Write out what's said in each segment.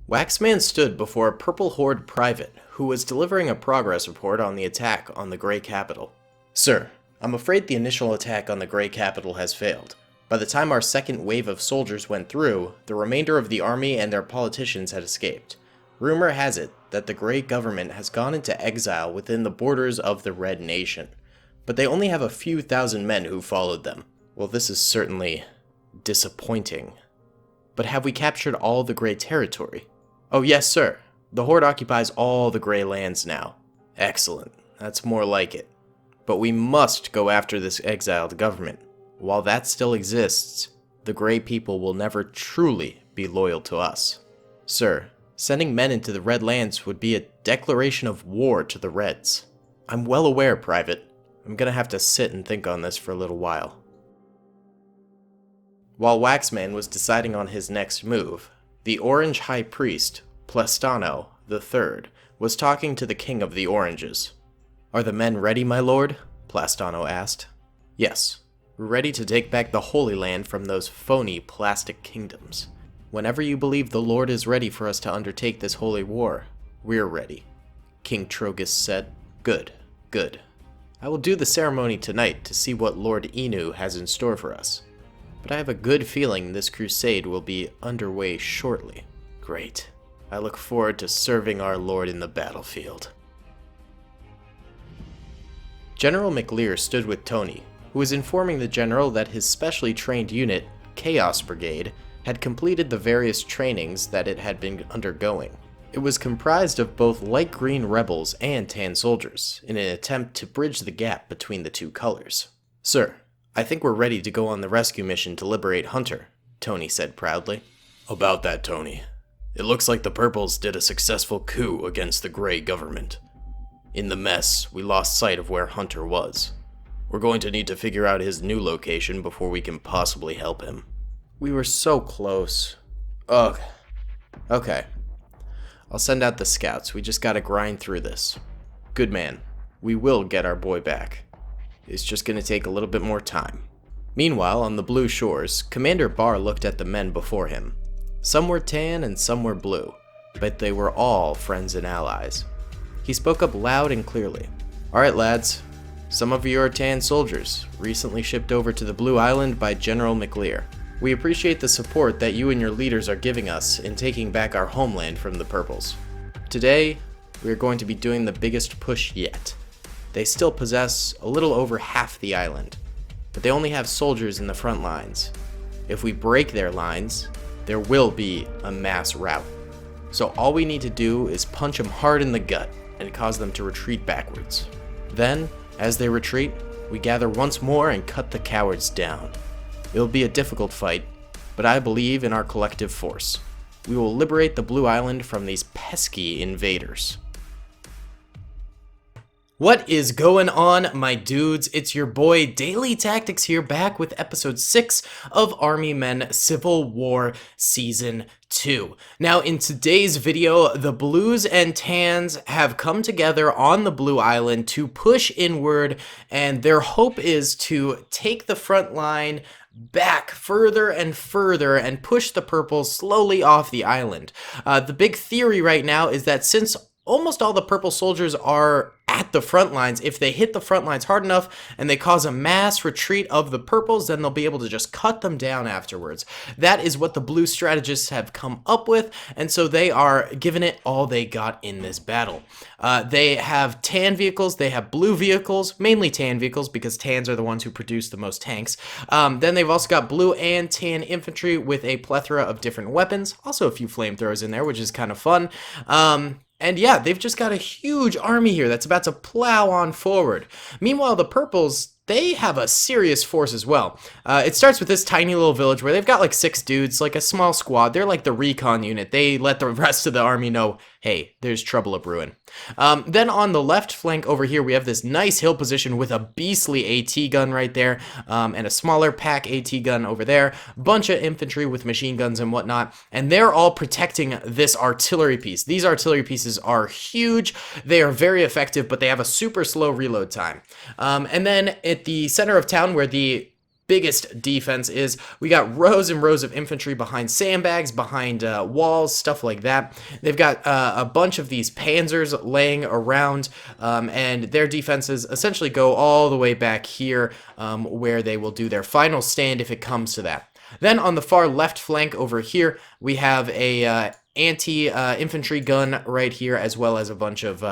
Waxman stood before a Purple Horde private who was delivering a progress report on the attack on the Grey Capital. Sir, I'm afraid the initial attack on the Grey Capital has failed. By the time our second wave of soldiers went through, the remainder of the army and their politicians had escaped. Rumor has it that the Grey government has gone into exile within the borders of the Red Nation, but they only have a few thousand men who followed them. Well, this is certainly disappointing. But have we captured all the Grey territory? Oh yes, sir. The Horde occupies all the Grey lands now. Excellent. That's more like it. But we must go after this exiled government. While that still exists, the Grey people will never truly be loyal to us. Sir, sending men into the Red lands would be a declaration of war to the Reds. I'm well aware, Private. I'm gonna have to sit and think on this for a little while. While Waxman was deciding on his next move, the Orange High Priest, Plestano III, was talking to the King of the Oranges. Are the men ready, my lord? Plestano asked. Yes, we're ready to take back the Holy Land from those phony plastic kingdoms. Whenever you believe the Lord is ready for us to undertake this holy war, we're ready, King Trogus said. Good, good. I will do the ceremony tonight to see what Lord Inu has in store for us. But I have a good feeling this crusade will be underway shortly. Great. I look forward to serving our Lord in the battlefield. General McLear stood with Tony, who was informing the general that his specially trained unit, Chaos Brigade, had completed the various trainings that it had been undergoing. It was comprised of both light green rebels and tan soldiers, in an attempt to bridge the gap between the two colors. Sir, I think we're ready to go on the rescue mission to liberate Hunter, Tony said proudly. About that, Tony. It looks like the Purples did a successful coup against the Grey government. In the mess, we lost sight of where Hunter was. We're going to need to figure out his new location before we can possibly help him. We were so close. Ugh. Okay. I'll send out the scouts. We just gotta grind through this. Good man. We will get our boy back. It's just gonna take a little bit more time. Meanwhile, on the blue shores, Commander Barr looked at the men before him. Some were tan and some were blue, but they were all friends and allies. He spoke up loud and clearly. Alright lads, some of you are tan soldiers, recently shipped over to the Blue Island by General McLear. We appreciate the support that you and your leaders are giving us in taking back our homeland from the Purples. Today, we are going to be doing the biggest push yet. They still possess a little over half the island, but they only have soldiers in the front lines. If we break their lines, there will be a mass rout. So all we need to do is punch them hard in the gut and cause them to retreat backwards. Then, as they retreat, we gather once more and cut the cowards down. It'll be a difficult fight, but I believe in our collective force. We will liberate the Blue Island from these pesky invaders. What is going on, my dudes? It's your boy Daily Tactics here, back with episode 6 of Army Men Civil War Season 2. Now, in today's video, the Blues and Tans have come together on the Blue Island to push inward, and their hope is to take the front line back further and further and push the Purples slowly off the island. The big theory right now is that since almost all the Purple soldiers are at the front lines, if they hit the front lines hard enough and they cause a mass retreat of the Purples, then they'll be able to just cut them down afterwards. That is what the Blue strategists have come up with, and so they are giving it all they got in this battle. They have tan vehicles, they have blue vehicles, mainly tan vehicles because tans are the ones who produce the most tanks. Then they've also got blue and tan infantry with a plethora of different weapons, also a few flamethrowers in there, which is kind of fun. And yeah, they've just got a huge army here that's about to plow on forward. Meanwhile, the Purples, they have a serious force as well. It starts with this tiny little village where they've got like 6 dudes, like a small squad. They're like the recon unit. They let the rest of the army know, hey, there's trouble a brewing. Then on the left flank over here, we have this nice hill position with a beastly AT gun right there, and a smaller pack AT gun over there, bunch of infantry with machine guns and whatnot, and they're all protecting this artillery piece. These artillery pieces are huge, they are very effective, but they have a super slow reload time. And then at the center of town where the biggest defense is. We got rows and rows of infantry behind sandbags, behind walls, stuff like that. They've got a bunch of these panzers laying around, and their defenses essentially go all the way back here, where they will do their final stand if it comes to that. Then on the far left flank over here, we have a anti-infantry gun right here, as well as a bunch of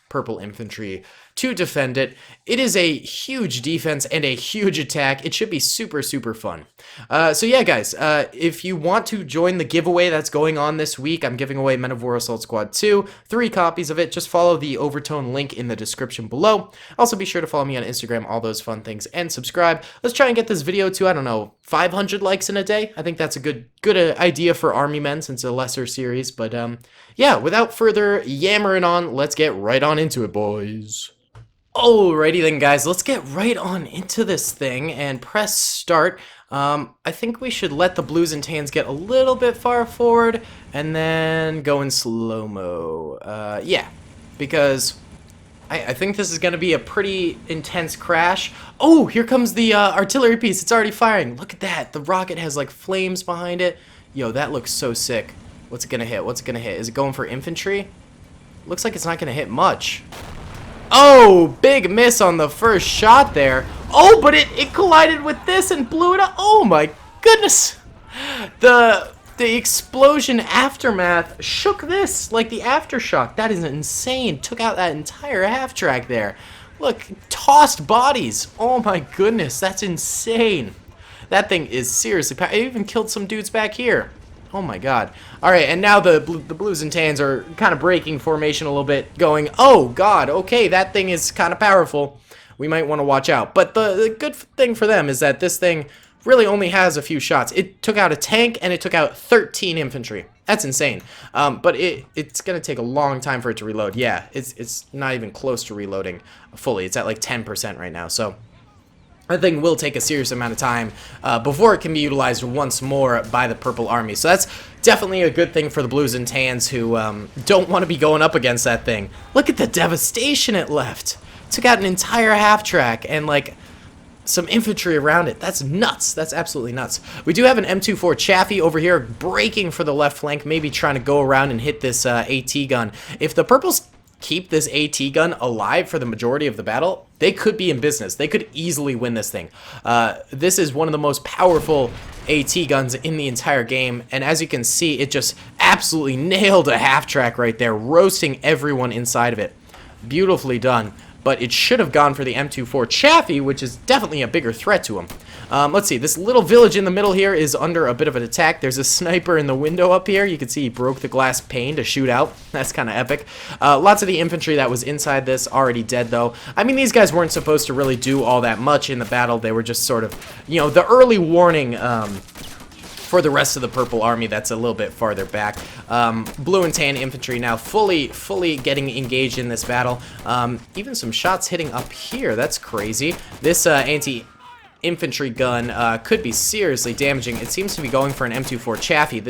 purple infantry to defend it. It is a huge defense and a huge attack. It should be super, super fun. So yeah, guys, if you want to join the giveaway that's going on this week, I'm giving away Men of War Assault Squad 2, 3 copies of it. Just follow the Overtone link in the description below. Also, be sure to follow me on Instagram, all those fun things, and subscribe. Let's try and get this video to, I don't know, 500 likes in a day. I think that's a good idea for Army Men, since it's a lesser series. But yeah, without further yammering on, let's get right on into it, boys. Alrighty then, guys, let's get right on into this thing and press start. I think we should let the blues and tans get a little bit far forward and then go in slow-mo. Yeah, because I think this is going to be a pretty intense crash. Oh, here comes the artillery piece. It's already firing. Look at that. The rocket has like flames behind it. Yo, that looks so sick. What's it going to hit? What's it going to hit? Is it going for infantry? Looks like it's not going to hit much. Oh, big miss on the first shot there. Oh, but it collided with this and blew it up. Oh my goodness. The explosion aftermath shook this like the aftershock. That is insane. Took out that entire half track there. Look, tossed bodies. Oh my goodness, that's insane. That thing is seriously powerful. It even killed some dudes back here. Oh my god. Alright, and now the blues and tans are kind of breaking formation a little bit, going, oh god, okay, that thing is kind of powerful. We might want to watch out. But the good thing for them is that this thing really only has a few shots. It took out a tank, and it took out 13 infantry. That's insane. But it's going to take a long time for it to reload. Yeah, it's not even close to reloading fully. It's at like 10% right now, so that thing will take a serious amount of time before it can be utilized once more by the Purple Army. So that's definitely a good thing for the Blues and Tans who don't want to be going up against that thing. Look at the devastation it left. It took out an entire half-track and, like, some infantry around it. That's nuts. That's absolutely nuts. We do have an M24 Chaffee over here breaking for the left flank, maybe trying to go around and hit this AT gun. If the Purples keep this AT gun alive for the majority of the battle, they could be in business. They could easily win this thing. This is one of the most powerful AT guns in the entire game, and as you can see, it just absolutely nailed a half-track right there, roasting everyone inside of it. Beautifully done. But it should have gone for the M24 Chaffee, which is definitely a bigger threat to him. Let's see, this little village in the middle here is under a bit of an attack. There's a sniper in the window up here. You can see he broke the glass pane to shoot out. That's kind of epic. Lots of the infantry that was inside this already dead, though. I mean, these guys weren't supposed to really do all that much in the battle. They were just sort of, you know, the early warning for the rest of the Purple Army that's a little bit farther back. Blue and Tan infantry now fully getting engaged in this battle. Even some shots hitting up here. That's crazy. This anti-infantry gun could be seriously damaging. It seems to be going for an M24 Chaffee,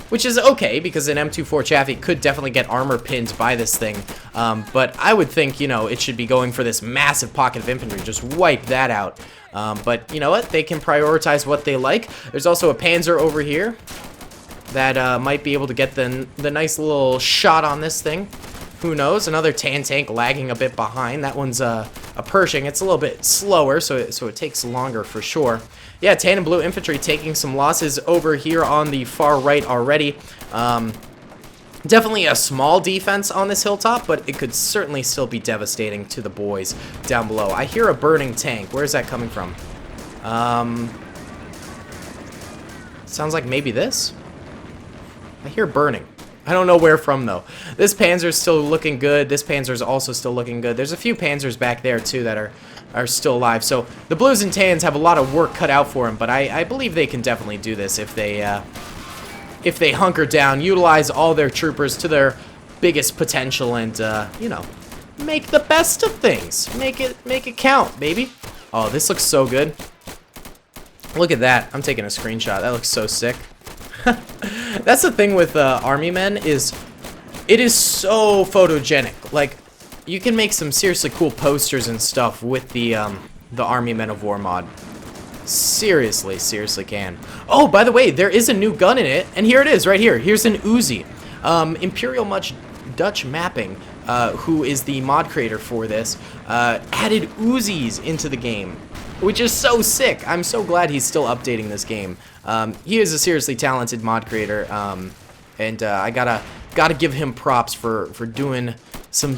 which is okay because an M24 Chaffee could definitely get armor pinned by this thing. But I would think, you know, it should be going for this massive pocket of infantry. Just wipe that out. But you know what? They can prioritize what they like. There's also a Panzer over here that might be able to get the nice little shot on this thing. Who knows? Another Tan tank lagging a bit behind. That one's a Pershing. It's a little bit slower, so it takes longer for sure. Yeah, Tan and Blue infantry taking some losses over here on the far right already. Definitely a small defense on this hilltop, but it could certainly still be devastating to the boys down below. I hear a burning tank. Where is that coming from? Sounds like maybe this? I hear burning. I don't know where from, though. This Panzer's still looking good. This Panzer's also still looking good. There's a few Panzers back there, too, that are still alive. So the Blues and Tans have a lot of work cut out for them, but I believe they can definitely do this if they hunker down, utilize all their troopers to their biggest potential, and you know, make the best of things. Make it count, baby. Oh, this looks so good. Look at that. I'm taking a screenshot. That looks so sick. That's the thing with Army Men, is it is so photogenic. Like, you can make some seriously cool posters and stuff with the Army Men of War mod. Seriously can. Oh, by the way, there is a new gun in it, and here it is, right here. Here's an Uzi. Imperial Dutch Mapping, who is the mod creator for this, added Uzis into the game, which is so sick. I'm so glad he's still updating this game. He is a seriously talented mod creator, and I gotta give him props for doing some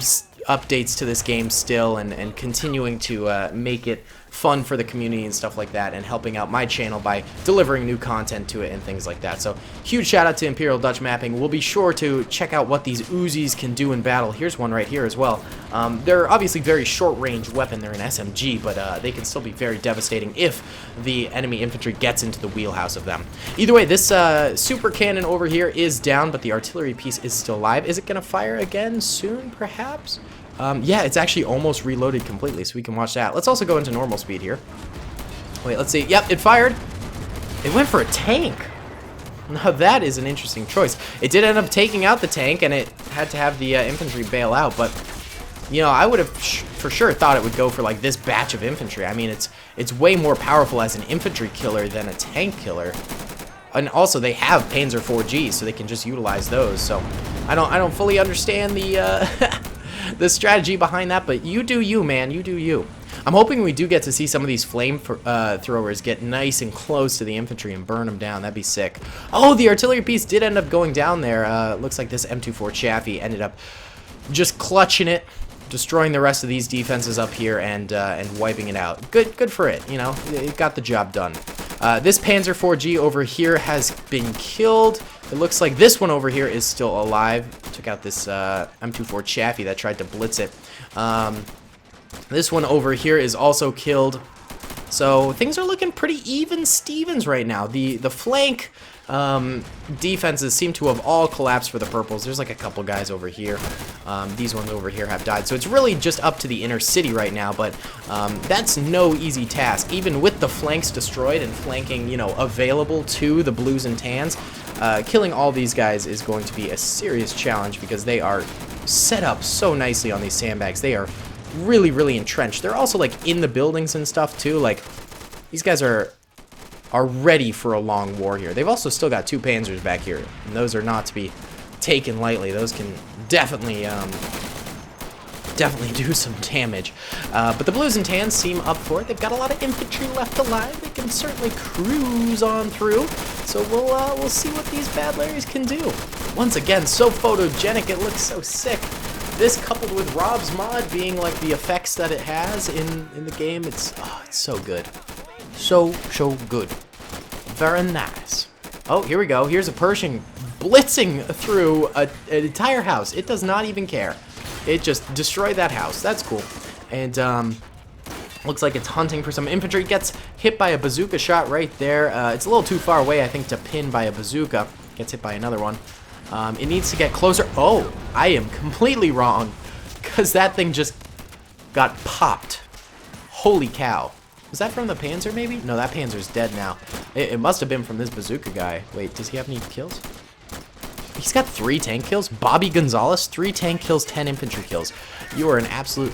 updates to this game still, and continuing to make it fun for the community and stuff like that, and helping out my channel by delivering new content to it and things like that. So huge shout out to Imperial Dutch Mapping. We'll be sure to check out what these Uzis can do in battle. Here's one right here as well. They're obviously very short range weapon. They're an SMG, but they can still be very devastating if the enemy infantry gets into the wheelhouse of them. Either way, this super cannon over here is down, but the artillery piece is still alive. Is it gonna fire again soon, perhaps? Yeah, it's actually almost reloaded completely, so we can watch that. Let's also go into normal speed here. Wait, let's see. Yep, it fired. It went for a tank. Now that is an interesting choice. It did end up taking out the tank, and it had to have the infantry bail out, but, you know, I would have for sure thought it would go for, like, this batch of infantry. I mean, it's way more powerful as an infantry killer than a tank killer. And also, they have Panzer 4Gs, so they can just utilize those. So, I don't fully understand the the strategy behind that, but you do you, man. You do you. I'm hoping we do get to see some of these flame throwers get nice and close to the infantry and burn them down. That'd be sick. Oh, the artillery piece did end up going down there. Looks like this M24 Chaffee ended up just clutching it, destroying the rest of these defenses up here, and wiping it out. Good for it. You know, it got the job done. This Panzer 4G over here has been killed. It looks like this one over here is still alive. Took out this M24 Chaffee that tried to blitz it. This one over here is also killed. So things are looking pretty even Stevens right now. The flank defenses seem to have all collapsed for the purples. There's like a couple guys over here. These ones over here have died. So it's really just up to the inner city right now, but that's no easy task. Even with the flanks destroyed and flanking, you know, available to the blues and tans, killing all these guys is going to be a serious challenge because they are set up so nicely on these sandbags. They are really entrenched. They're also like in the buildings and stuff too. Like, these guys are ready for a long war here. They've also still got 2 panzers back here, and those are not to be taken lightly. Those can definitely do some damage. But the blues and tans seem up for it. They've got a lot of infantry left alive. They can certainly cruise on through. So we'll see what these bad Larrys can do. Once again, so photogenic. It looks so sick. This coupled with Rob's mod being like the effects that it has in the game, it's so good. So good. Very nice. Oh, here we go. Here's a Pershing blitzing through an entire house. It does not even care. It just destroyed that house. That's cool. And looks like it's hunting for some infantry. Gets hit by a bazooka shot right there. It's a little too far away, I think, to pin by a bazooka. Gets hit by another one. It needs to get closer. Oh, I am completely wrong, because that thing just got popped. Holy cow. Was that from the Panzer, maybe? No, that Panzer's dead now. It must have been from this bazooka guy. Wait, does he have any kills? He's got 3 tank kills. Bobby Gonzalez, 3 tank kills, 10 infantry kills. You are an absolute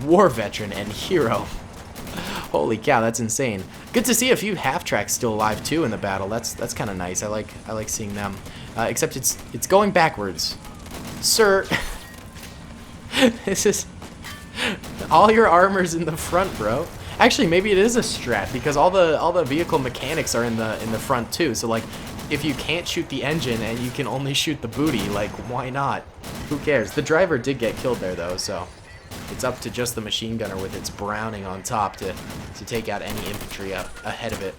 war veteran and hero. Holy cow, that's insane. Good to see a few half-tracks still alive too in the battle. That's kind of nice. I like seeing them. Except it's going backwards, sir. This is all your armor's in the front, bro. Actually, maybe it is a strat because all the vehicle mechanics are in the front too. So like, if you can't shoot the engine and you can only shoot the booty, like, why not? Who cares? The driver did get killed there though, so it's up to just the machine gunner with its Browning on top to take out any infantry up ahead of it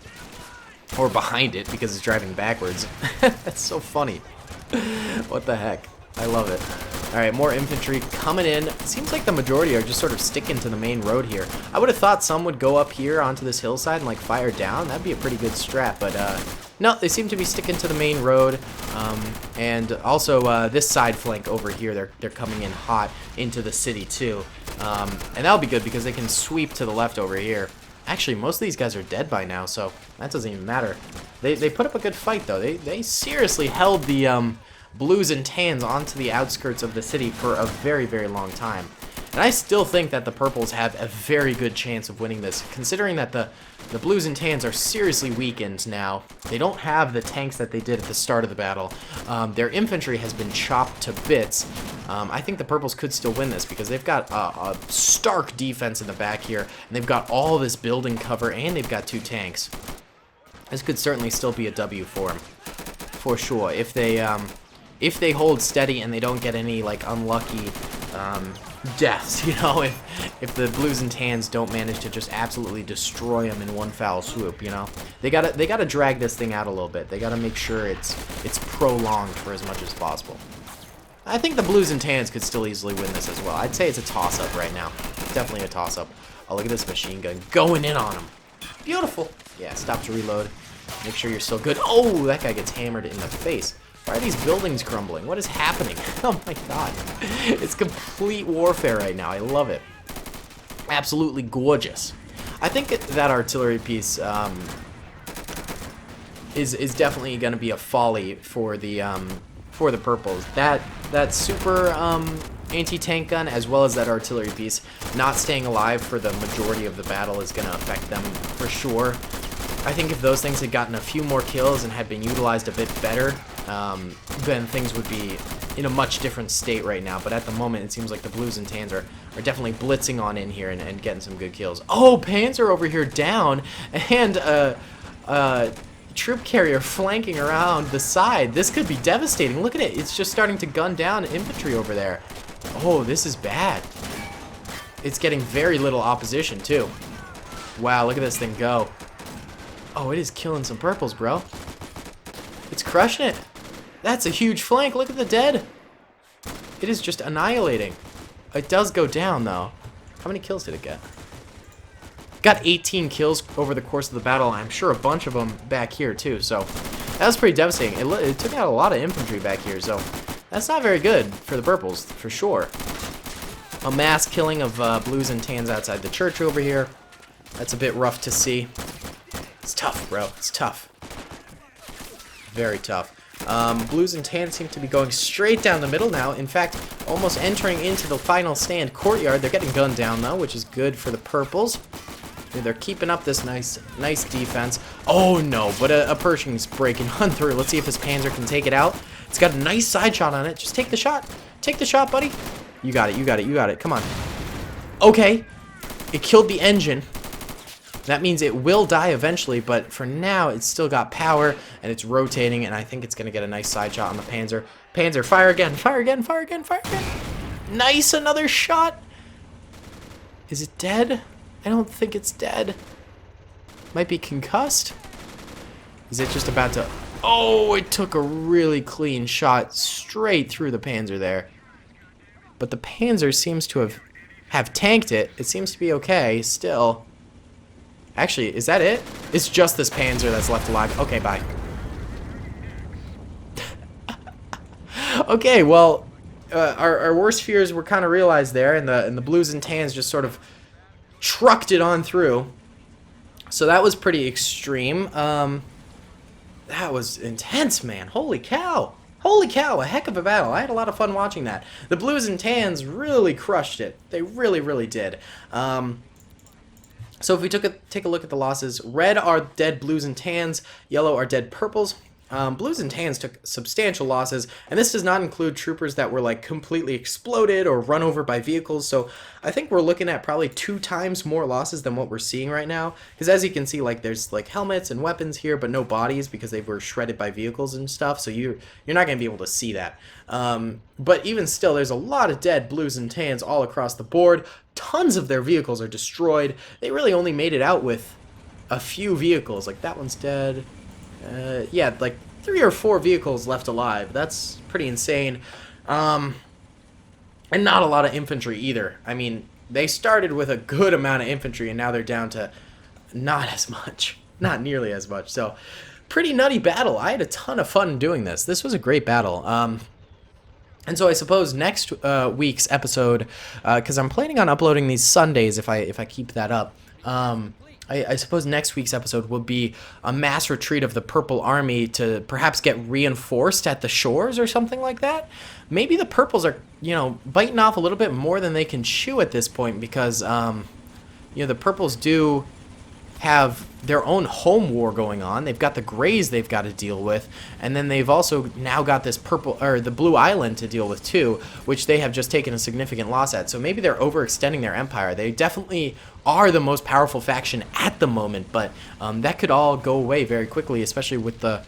or behind it because it's driving backwards. That's so funny. What the heck? I love it. Alright, more infantry coming in. It seems like the majority are just sort of sticking to the main road here. I would have thought some would go up here onto this hillside and like fire down. That'd be a pretty good strat, but no, they seem to be sticking to the main road. And also this side flank over here, they're coming in hot into the city too. And that'll be good because they can sweep to the left over here. Actually, most of these guys are dead by now, so that doesn't even matter. They put up a good fight though. They seriously held the blues and tans onto the outskirts of the city for a very long time. And I still think that the purples have a very good chance of winning this, considering that the blues and tans are seriously weakened now. They don't have the tanks that they did at the start of the battle. Their infantry has been chopped to bits. I think the purples could still win this because they've got a stark defense in the back here, and they've got all this building cover, and they've got 2 tanks. This could certainly still be a W for them, for sure. If they hold steady and they don't get any like unlucky deaths, you know, if the blues and tans don't manage to just absolutely destroy them in one foul swoop, you know, they gotta drag this thing out a little bit. They gotta make sure it's prolonged for as much as possible. I think the blues and tans could still easily win this as well. I'd say it's a toss-up right now. Definitely a toss-up. Oh, look at this machine gun going in on him. Beautiful. Yeah, stop to reload. Make sure you're still good. Oh, that guy gets hammered in the face. Why are these buildings crumbling? What is happening? Oh my god. It's complete warfare right now. I love it. Absolutely gorgeous. I think that artillery piece is definitely going to be a folly for the purples. That super anti-tank gun as well as that artillery piece not staying alive for the majority of the battle is going to affect them for sure. I think if those things had gotten a few more kills and had been utilized a bit better, then things would be in a much different state right now. But at the moment, it seems like the blues and tans are definitely blitzing on in here and getting some good kills. Oh, Panzer over here down, and troop carrier flanking around the side. This could be devastating. Look at it. It's just starting to gun down infantry over there. Oh, this is bad. It's getting very little opposition, too. Wow, look at this thing go. Oh, it is killing some purples, bro. It's crushing it. That's a huge flank. Look at the dead. It is just annihilating. It does go down, though. How many kills did it get? Got 18 kills over the course of the battle. I'm sure a bunch of them back here, too. So that was pretty devastating. It took out a lot of infantry back here, so that's not very good for the purples, for sure. A mass killing of blues and tans outside the church over here. That's a bit rough to see. It's tough, bro. It's tough. Very tough. Blues and tans seem to be going straight down the middle now. In fact, almost entering into the final stand courtyard. They're getting gunned down, though, which is good for the purples. They're keeping up this nice defense. Oh, no, but a Pershing's breaking on through. Let's see if this Panzer can take it out. It's got a nice side shot on it. Just take the shot. Take the shot, buddy. You got it. You got it. You got it. Come on. Okay. It killed the engine. That means it will die eventually, but for now, it's still got power, and it's rotating, and I think it's going to get a nice side shot on the Panzer. Panzer, fire again, fire again, fire again, fire again. Nice, another shot. Is it dead? I don't think it's dead. Might be concussed. Is it just about to... Oh, it took a really clean shot straight through the Panzer there. But the Panzer seems to have tanked it. It seems to be okay still. Actually, is that it? It's just this Panzer that's left alive. Okay, bye. Okay, well, our worst fears were kind of realized there, and the blues and tans just sort of trucked it on through. So that was pretty extreme. That was intense, man. Holy cow. Holy cow, a heck of a battle. I had a lot of fun watching that. The blues and tans really crushed it. They really, really did. So if we take a look at the losses, red are dead blues and tans, yellow are dead purples. Blues and tans took substantial losses, and this does not include troopers that were like completely exploded or run over by vehicles. So I think we're looking at probably 2 times more losses than what we're seeing right now. Because as you can see, like there's like helmets and weapons here, but no bodies because they were shredded by vehicles and stuff. So you're not going to be able to see that. But even still, there's a lot of dead blues and tans all across the board. Tons of their vehicles are destroyed. They really only made it out with a few vehicles. Like that one's dead. Yeah, like 3 or 4 vehicles left alive. That's pretty insane. And not a lot of infantry either. I mean, they started with a good amount of infantry, and now they're down to not as much. Not nearly as much. So, pretty nutty battle. I had a ton of fun doing this. This was a great battle. And so I suppose next week's episode, because I'm planning on uploading these Sundays if I keep that up, I suppose next week's episode will be a mass retreat of the Purple Army to perhaps get reinforced at the shores or something like that. Maybe the Purples are, biting off a little bit more than they can chew at this point because, the Purples do have their own home war going on. They've got the Greys they've got to deal with, and then they've also now got this the Blue Island to deal with too, which they have just taken a significant loss at. So maybe they're overextending their empire. They definitely are the most powerful faction at the moment, but that could all go away very quickly, especially with the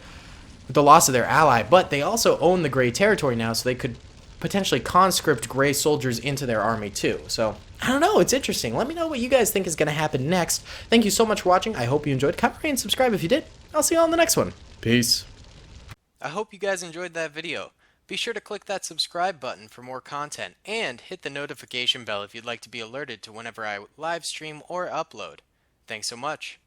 loss of their ally. But they also own the Grey territory now, so they could potentially conscript Grey soldiers into their army too. So I don't know, it's interesting. Let me know what you guys think is going to happen next. Thank you so much for watching. I hope you enjoyed. Comment, rate, and subscribe if you did. I'll see you all in the next one. Peace. I hope you guys enjoyed that video. Be sure to click that subscribe button for more content and hit the notification bell if you'd like to be alerted to whenever I live stream or upload. Thanks so much.